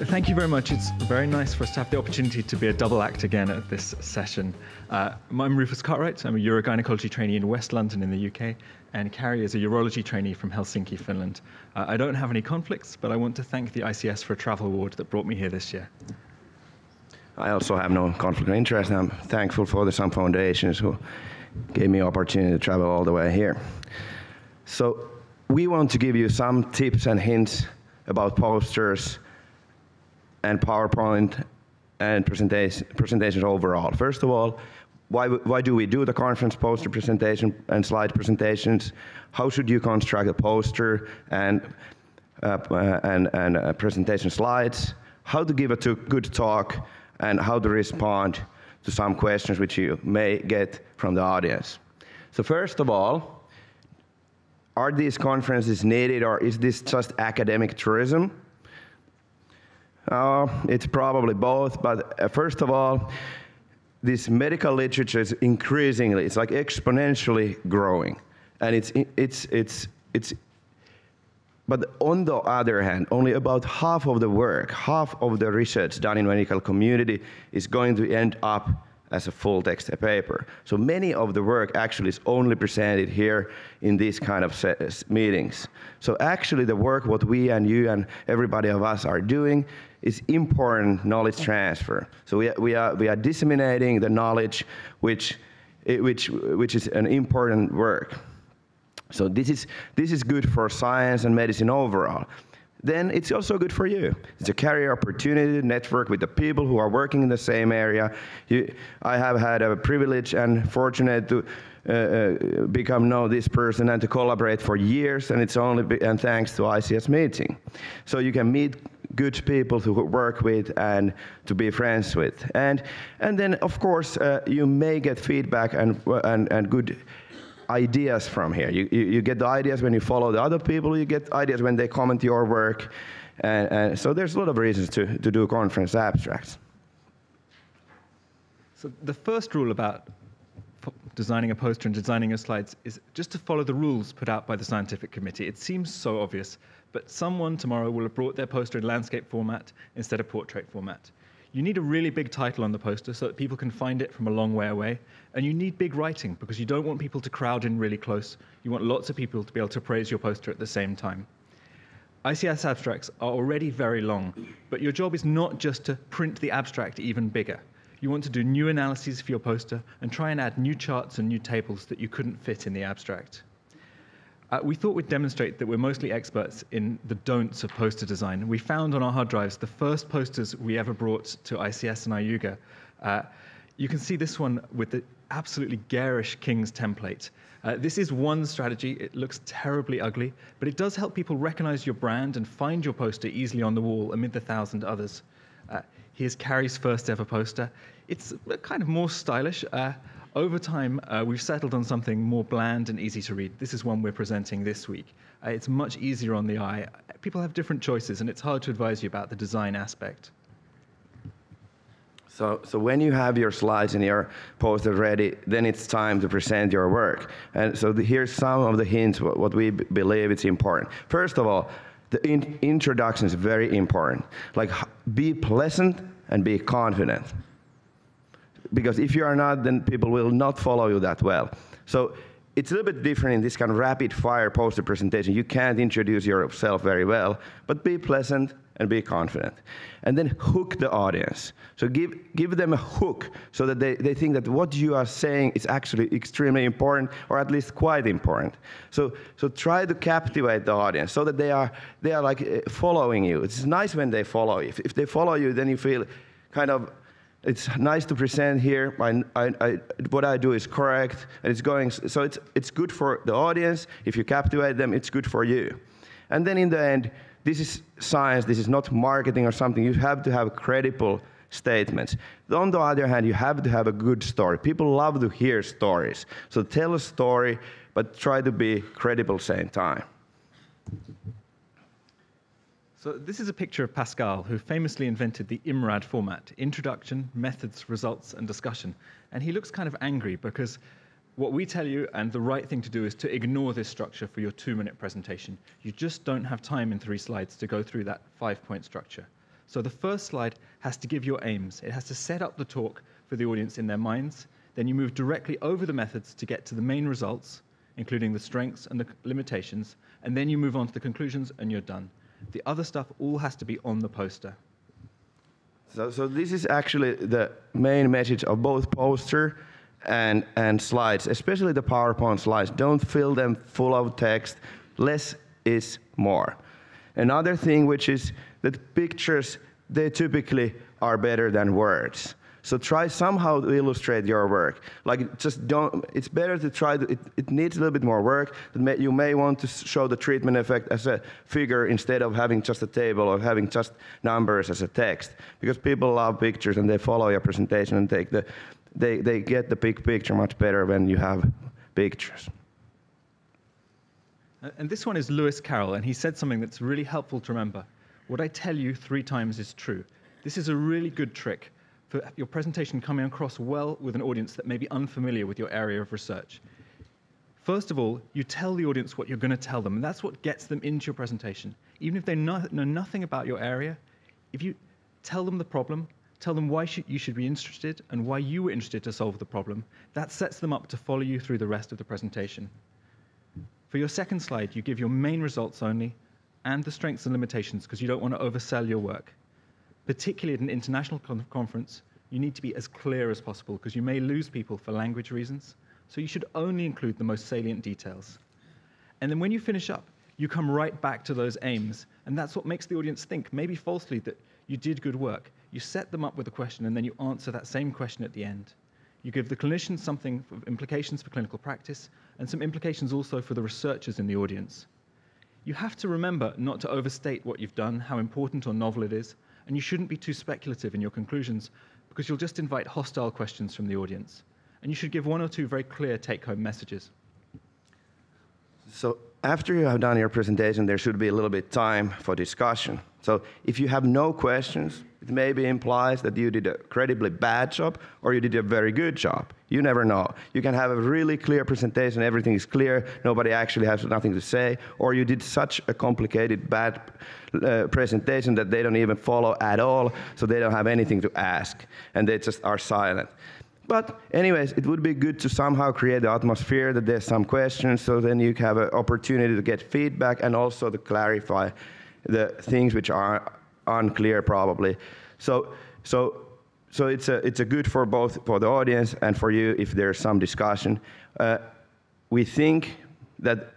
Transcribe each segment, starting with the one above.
Thank you very much. It's very nice for us to have the opportunity to be a double act again at this session. I'm Rufus Cartwright. I'm a urogynecology trainee in West London in the UK, and Kari is a urology trainee from Helsinki, Finland. I don't have any conflicts, but I want to thank the ICS for a travel award that brought me here this year. I also have no conflict of interest. I'm thankful for the Sun Foundations who gave me opportunity to travel all the way here. So we want to give you some tips and hints about posters and PowerPoint and presentations overall. First of all, why do we do the conference poster presentation and slide presentations? How should you construct a poster and presentation slides? How to give a good talk, and how to respond to some questions which you may get from the audience. So first of all, are these conferences needed, or is this just academic tourism? It's probably both, but first of all, this medical literature is increasingly, it's like exponentially growing. And but on the other hand, only about half of the work, half of the research done in medical community is going to end up as a full text paper. So many of the work actually is only presented here in these kind of meetings. So actually the work what we and you and everybody of us are doing is important knowledge transfer. So we are disseminating the knowledge which is an important work. So this is good for science and medicine overall. Then it's also good for you. It's a career opportunity to network with the people who are working in the same area. I have had a privilege and fortunate to know this person and to collaborate for years, and it's only and thanks to ICS meeting. So you can meet good people to work with and to be friends with. And then of course you may get feedback and good ideas from here. You get the ideas when you follow the other people, you get ideas when they comment your work, and so there's a lot of reasons to do conference abstracts. So the first rule about designing a poster and designing your slides is just to follow the rules put out by the scientific committee. It seems so obvious, but someone tomorrow will have brought their poster in landscape format instead of portrait format. You need a really big title on the poster so that people can find it from a long way away. And you need big writing because you don't want people to crowd in really close. You want lots of people to be able to praise your poster at the same time. ICS abstracts are already very long, but your job is not just to print the abstract even bigger. You want to do new analyses for your poster and try and add new charts and new tables that you couldn't fit in the abstract. We thought we'd demonstrate that we're mostly experts in the don'ts of poster design. We found on our hard drives the first posters we ever brought to ICS and IUGA. You can see this one with the absolutely garish King's template. This is one strategy. It looks terribly ugly, but it does help people recognize your brand and find your poster easily on the wall amid the 1,000 others. Here's Kari's first ever poster. It's kind of more stylish. Over time, we've settled on something more bland and easy to read. This is one we're presenting this week. It's much easier on the eye. People have different choices, and it's hard to advise you about the design aspect. So when you have your slides and your poster ready, then it's time to present your work. And so here's some of the hints what we believe it's important. First of all, the introduction is very important. Like, be pleasant and be confident. Because if you are not, then people will not follow you that well. So it's a little bit different in this kind of rapid fire poster presentation. You can't introduce yourself very well, but be pleasant and be confident. And then hook the audience. So give them a hook so that they think that what you are saying is actually extremely important, or at least quite important. So try to captivate the audience so that they are like following you. It's nice when they follow you. If they follow you, then you feel kind of, it's nice to present here. What I do is correct, and it's going. So it's good for the audience. If you captivate them, it's good for you. And then in the end, this is science. This is not marketing or something. You have to have credible statements. On the other hand, you have to have a good story. People love to hear stories. So tell a story, but try to be credible at the same time. So this is a picture of Pascal, who famously invented the IMRAD format: introduction, methods, results, and discussion. And he looks kind of angry because what we tell you, and the right thing to do, is to ignore this structure for your 2-minute presentation. You just don't have time in 3 slides to go through that 5-point structure. So the first slide has to give your aims. It has to set up the talk for the audience in their minds. Then you move directly over the methods to get to the main results, including the strengths and the limitations, and then you move on to the conclusions and you're done. The other stuff all has to be on the poster. So this is actually the main message of both poster and slides, especially the PowerPoint slides. Don't fill them full of text. Less is more. Another thing which is that pictures, they typically are better than words. So try somehow to illustrate your work. Like just don't, it's better to try, it needs a little bit more work. You may want to show the treatment effect as a figure instead of having just a table or having just numbers as a text. Because people love pictures and they follow your presentation and they get the big picture much better when you have pictures. And this one is Lewis Carroll, and he said something that's really helpful to remember. What I tell you 3 times is true. This is a really good trick for your presentation coming across well with an audience that may be unfamiliar with your area of research. First of all, you tell the audience what you're going to tell them, and that's what gets them into your presentation. Even if they know nothing about your area, if you tell them the problem, tell them why you should be interested and why you were interested to solve the problem, that sets them up to follow you through the rest of the presentation. For your second slide, you give your main results only and the strengths and limitations because you don't want to oversell your work. Particularly at an international conference, you need to be as clear as possible because you may lose people for language reasons. So you should only include the most salient details. And then when you finish up, you come right back to those aims. And that's what makes the audience think, maybe falsely, that you did good work. You set them up with a question and then you answer that same question at the end. You give the clinicians something for implications for clinical practice and some implications also for the researchers in the audience. You have to remember not to overstate what you've done, how important or novel it is, and you shouldn't be too speculative in your conclusions because you'll just invite hostile questions from the audience. And you should give 1 or 2 very clear take-home messages. So after you have done your presentation, there should be a little bit time for discussion. So if you have no questions, it maybe implies that you did a credibly bad job or you did a very good job. You never know. You can have a really clear presentation, everything is clear, nobody actually has nothing to say, or you did such a complicated, bad presentation that they don't even follow at all, so they don't have anything to ask, and they just are silent. But anyways, it would be good to somehow create the atmosphere that there's some questions, so then you have an opportunity to get feedback and also to clarify the things which are unclear probably. So it's a good for both for the audience and for you if there's some discussion. We think that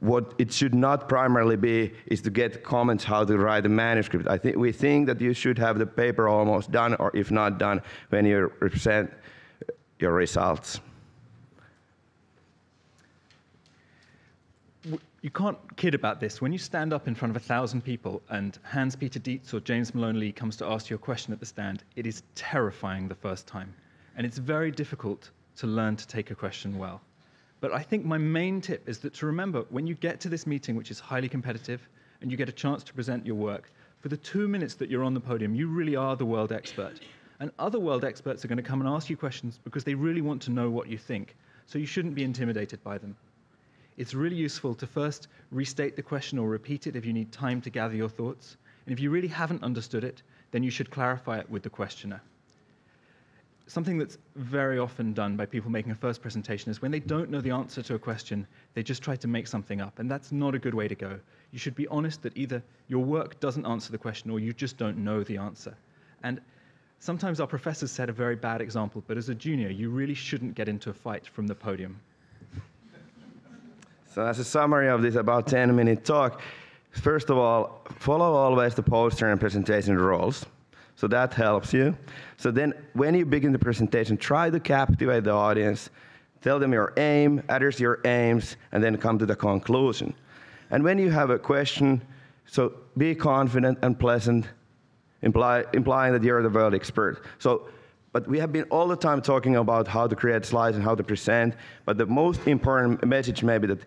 what it should not primarily be is to get comments how to write a manuscript. We think that you should have the paper almost done, or if not done, when you present your results. You can't kid about this. When you stand up in front of 1,000 people and Hans-Peter Dietz or James Malone Lee comes to ask you a question at the stand, it is terrifying the first time. And it's very difficult to learn to take a question well. But I think my main tip is that to remember, when you get to this meeting, which is highly competitive, and you get a chance to present your work, for the 2 minutes that you're on the podium, you really are the world expert. And other world experts are going to come and ask you questions because they really want to know what you think. So you shouldn't be intimidated by them. It's really useful to first restate the question or repeat it if you need time to gather your thoughts. And if you really haven't understood it, then you should clarify it with the questioner. Something that's very often done by people making a first presentation is when they don't know the answer to a question, they just try to make something up, and that's not a good way to go. You should be honest that either your work doesn't answer the question or you just don't know the answer. And sometimes our professors set a very bad example, but as a junior, you really shouldn't get into a fight from the podium. So as a summary of this about 10-minute talk, first of all, follow always the poster and presentation rules. So that helps you. So then when you begin the presentation, try to captivate the audience, tell them your aim, address your aims, and then come to the conclusion. And when you have a question, so be confident and pleasant, implying that you're the world expert. But we have been all the time talking about how to create slides and how to present, but the most important message may be that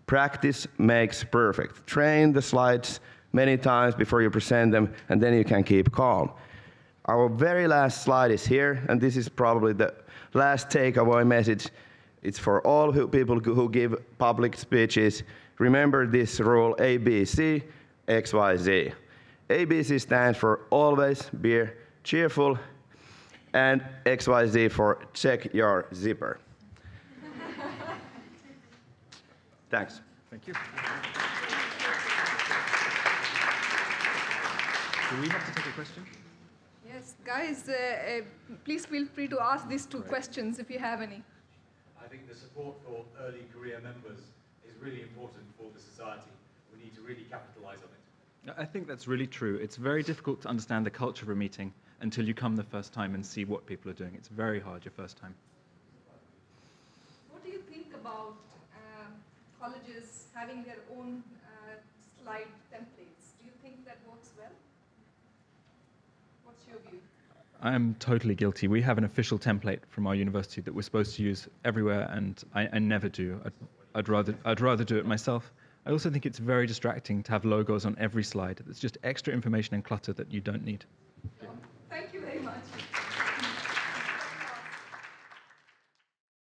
practice makes perfect. Train the slides many times before you present them, and then you can keep calm. Our very last slide is here, and this is probably the last takeaway message. It's for all people who give public speeches. Remember this rule, A, B, C, X, Y, Z. ABC stands for always be cheerful, and XYZ for check your zipper. Thanks. Thank you. Do we have to take a question? Yes, guys, please feel free to ask these two questions if you have any. I think the support for early career members is really important for the society. We need to really capitalise on it. I think that's really true. It's very difficult to understand the culture of a meeting until you come the first time and see what people are doing. It's very hard your first time. What do you think about colleges having their own slide templates? Do you think that works well? What's your view? I'm totally guilty. We have an official template from our university that we're supposed to use everywhere, and I never do. I'd rather do it myself. I also think it's very distracting to have logos on every slide. It's just extra information and clutter that you don't need. Thank you very much.